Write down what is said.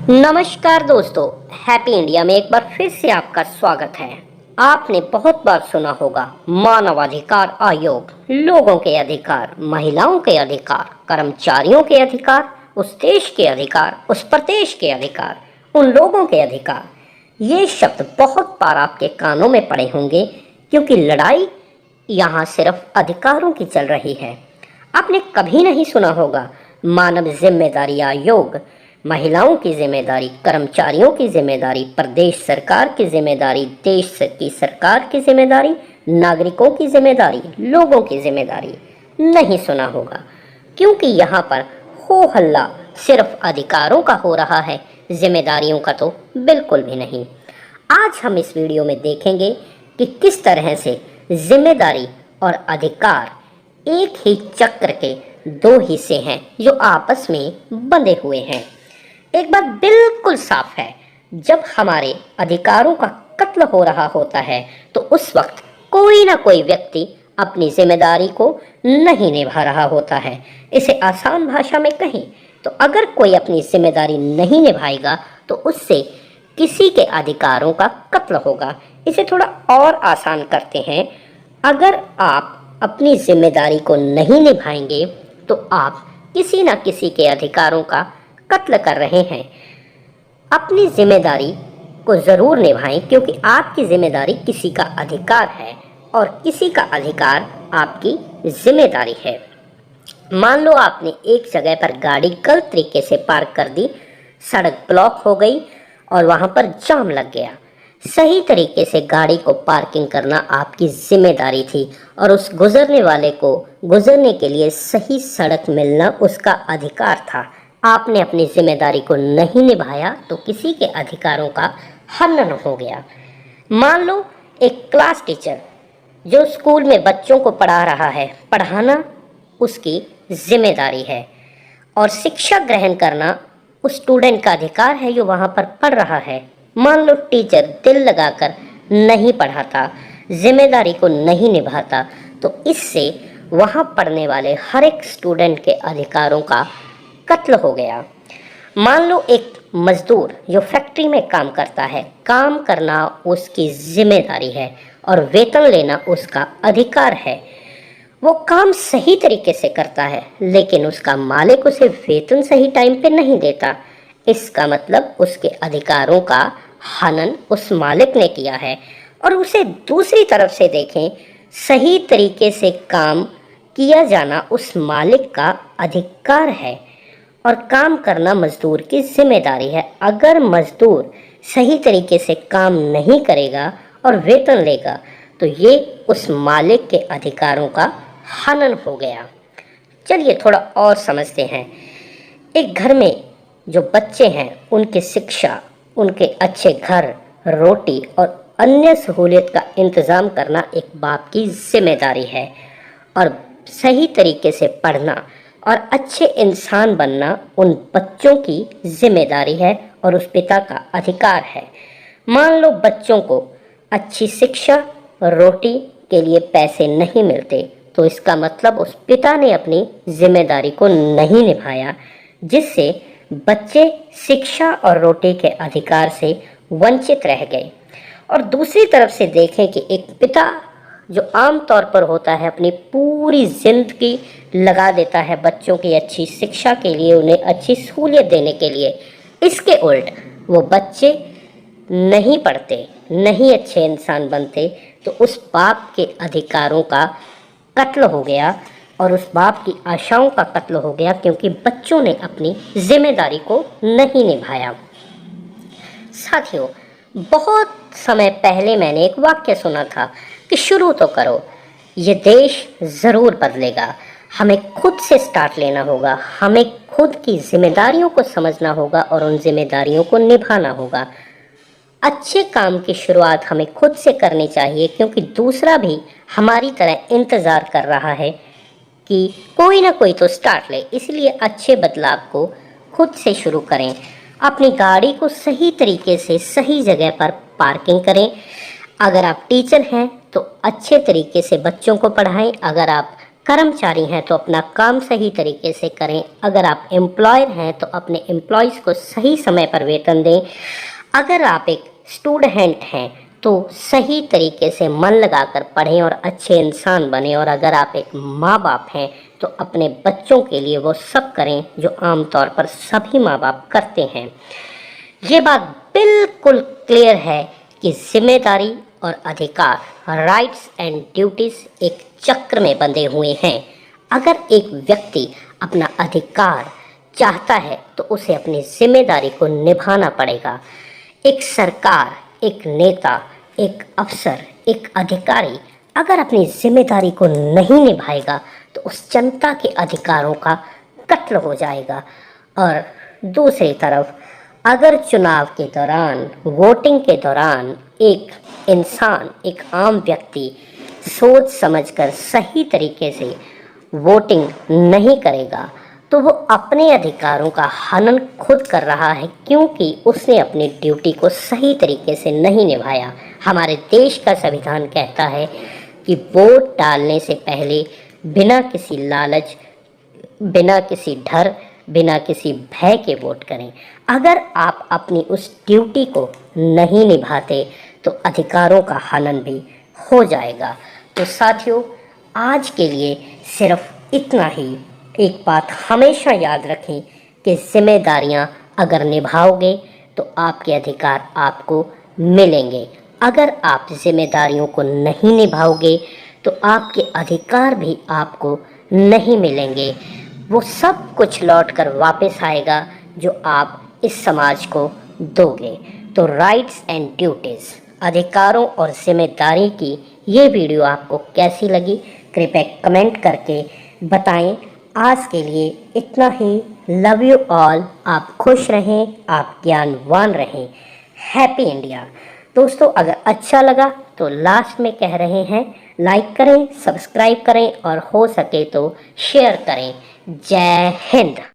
नमस्कार दोस्तों, happy India में एक बार फिर से आपका स्वागत है। आपने बहुत बार सुना होगा मानवाधिकार आयोग, लोगों के अधिकार, महिलाओं के अधिकार, कर्मचारियों के अधिकार, उस देश के अधिकार, उस प्रदेश के अधिकार, उन लोगों के अधिकार। ये शब्द बहुत बार आपके कानों में पड़े होंगे क्योंकि लड़ाई यहाँ सिर्फ अधिकारों की चल रही है। आपने कभी नहीं सुना होगा मानव जिम्मेदारी आयोग, महिलाओं की जिम्मेदारी, कर्मचारियों की जिम्मेदारी, प्रदेश सरकार की जिम्मेदारी, देश की सरकार की जिम्मेदारी, नागरिकों की जिम्मेदारी, लोगों की जिम्मेदारी। नहीं सुना होगा क्योंकि यहाँ पर हो हल्ला सिर्फ अधिकारों का हो रहा है, जिम्मेदारियों का तो बिल्कुल भी नहीं। आज हम इस वीडियो में देखेंगे कि किस तरह से जिम्मेदारी और अधिकार एक ही चक्र के दो हिस्से हैं जो आपस में बंधे हुए हैं। एक बात बिल्कुल साफ है, जब हमारे अधिकारों का कत्ल हो रहा होता है तो उस वक्त कोई ना कोई व्यक्ति अपनी जिम्मेदारी को नहीं निभा रहा होता है। इसे आसान भाषा में कहें तो अगर कोई अपनी जिम्मेदारी नहीं निभाएगा तो उससे किसी के अधिकारों का कत्ल होगा। इसे थोड़ा और आसान करते हैं, अगर आप अपनी जिम्मेदारी को नहीं निभाएंगे तो आप किसी न किसी के अधिकारों का कत्ल कर रहे हैं। अपनी जिम्मेदारी को ज़रूर निभाएं क्योंकि आपकी जिम्मेदारी किसी का अधिकार है और किसी का अधिकार आपकी जिम्मेदारी है। मान लो आपने एक जगह पर गाड़ी गलत तरीके से पार्क कर दी, सड़क ब्लॉक हो गई और वहाँ पर जाम लग गया। सही तरीके से गाड़ी को पार्किंग करना आपकी जिम्मेदारी थी और उस गुजरने वाले को गुजरने के लिए सही सड़क मिलना उसका अधिकार था। आपने अपनी जिम्मेदारी को नहीं निभाया तो किसी के अधिकारों का हनन हो गया। मान लो एक क्लास टीचर जो स्कूल में बच्चों को पढ़ा रहा है, पढ़ाना उसकी जिम्मेदारी है और शिक्षा ग्रहण करना उस स्टूडेंट का अधिकार है जो वहाँ पर पढ़ रहा है। मान लो टीचर दिल लगाकर नहीं पढ़ाता, जिम्मेदारी को नहीं निभाता तो इससे वहाँ पढ़ने वाले हर एक स्टूडेंट के अधिकारों का कत्ल हो गया। मान लो एक मजदूर जो फैक्ट्री में काम करता है, काम करना उसकी जिम्मेदारी है और वेतन लेना उसका अधिकार है। वो काम सही तरीके से करता है लेकिन उसका मालिक उसे वेतन सही टाइम पे नहीं देता। इसका मतलब उसके अधिकारों का हनन उस मालिक ने किया है। और उसे दूसरी तरफ से देखें, सही तरीके से काम किया जाना उस मालिक का अधिकार है और काम करना मजदूर की जिम्मेदारी है। अगर मजदूर सही तरीके से काम नहीं करेगा और वेतन लेगा तो ये उस मालिक के अधिकारों का हनन हो गया। चलिए थोड़ा और समझते हैं। एक घर में जो बच्चे हैं उनकी शिक्षा, उनके अच्छे घर, रोटी और अन्य सहूलियत का इंतज़ाम करना एक बाप की जिम्मेदारी है और सही तरीके से पढ़ना और अच्छे इंसान बनना उन बच्चों की जिम्मेदारी है और उस पिता का अधिकार है। मान लो बच्चों को अच्छी शिक्षा और रोटी के लिए पैसे नहीं मिलते तो इसका मतलब उस पिता ने अपनी जिम्मेदारी को नहीं निभाया, जिससे बच्चे शिक्षा और रोटी के अधिकार से वंचित रह गए। और दूसरी तरफ से देखें कि एक पिता जो आम तौर पर होता है अपनी पूरी जिंदगी लगा देता है बच्चों की अच्छी शिक्षा के लिए, उन्हें अच्छी सहूलियत देने के लिए। इसके उल्ट वो बच्चे नहीं पढ़ते, नहीं अच्छे इंसान बनते तो उस बाप के अधिकारों का कत्ल हो गया और उस बाप की आशाओं का कत्ल हो गया क्योंकि बच्चों ने अपनी जिम्मेदारी को नहीं निभाया। साथियों, बहुत समय पहले मैंने एक वाक्य सुना था कि शुरू तो करो, ये देश ज़रूर बदलेगा। हमें खुद से स्टार्ट लेना होगा, हमें खुद की जिम्मेदारियों को समझना होगा और उन जिम्मेदारियों को निभाना होगा। अच्छे काम की शुरुआत हमें खुद से करनी चाहिए क्योंकि दूसरा भी हमारी तरह इंतज़ार कर रहा है कि कोई ना कोई तो स्टार्ट ले। इसलिए अच्छे बदलाव को खुद से शुरू करें। अपनी गाड़ी को सही तरीके से सही जगह पर पार्किंग करें। अगर आप टीचर हैं तो अच्छे तरीके से बच्चों को पढ़ाएं। अगर आप कर्मचारी हैं तो अपना काम सही तरीके से करें। अगर आप एम्प्लॉयर हैं तो अपने एम्प्लॉयज़ को सही समय पर वेतन दें। अगर आप एक स्टूडेंट हैं तो सही तरीके से मन लगाकर पढ़ें और अच्छे इंसान बनें। और अगर आप एक माँ बाप हैं तो अपने बच्चों के लिए वो सब करें जो आमतौर पर सभी माँ बाप करते हैं। ये बात बिल्कुल क्लियर है कि जिम्मेदारी और अधिकार, राइट्स एंड ड्यूटीज एक चक्र में बंधे हुए हैं। अगर एक व्यक्ति अपना अधिकार चाहता है तो उसे अपनी जिम्मेदारी को निभाना पड़ेगा। एक सरकार, एक नेता, एक अफसर, एक अधिकारी अगर अपनी जिम्मेदारी को नहीं निभाएगा तो उस जनता के अधिकारों का कत्ल हो जाएगा। और दूसरी तरफ अगर चुनाव के दौरान, वोटिंग के दौरान एक इंसान, एक आम व्यक्ति सोच समझकर सही तरीके से वोटिंग नहीं करेगा तो वो अपने अधिकारों का हनन खुद कर रहा है, क्योंकि उसने अपनी ड्यूटी को सही तरीके से नहीं निभाया। हमारे देश का संविधान कहता है कि वोट डालने से पहले बिना किसी लालच, बिना किसी डर, बिना किसी भय के वोट करें। अगर आप अपनी उस ड्यूटी को नहीं निभाते तो अधिकारों का हनन भी हो जाएगा। तो साथियों, आज के लिए सिर्फ इतना ही। एक बात हमेशा याद रखें कि जिम्मेदारियां अगर निभाओगे तो आपके अधिकार आपको मिलेंगे। अगर आप जिम्मेदारियों को नहीं निभाओगे तो आपके अधिकार भी आपको नहीं मिलेंगे। वो सब कुछ लौट कर वापस आएगा जो आप इस समाज को दोगे। तो राइट्स एंड ड्यूटीज़, अधिकारों और जिम्मेदारी की ये वीडियो आपको कैसी लगी कृपया कमेंट करके बताएं। आज के लिए इतना ही। Love you all. आप खुश रहें, आप ज्ञानवान रहें। Happy India. दोस्तों, अगर अच्छा लगा तो लास्ट में कह रहे हैं लाइक करें, सब्सक्राइब करें और हो सके तो शेयर करें। जय हिंद।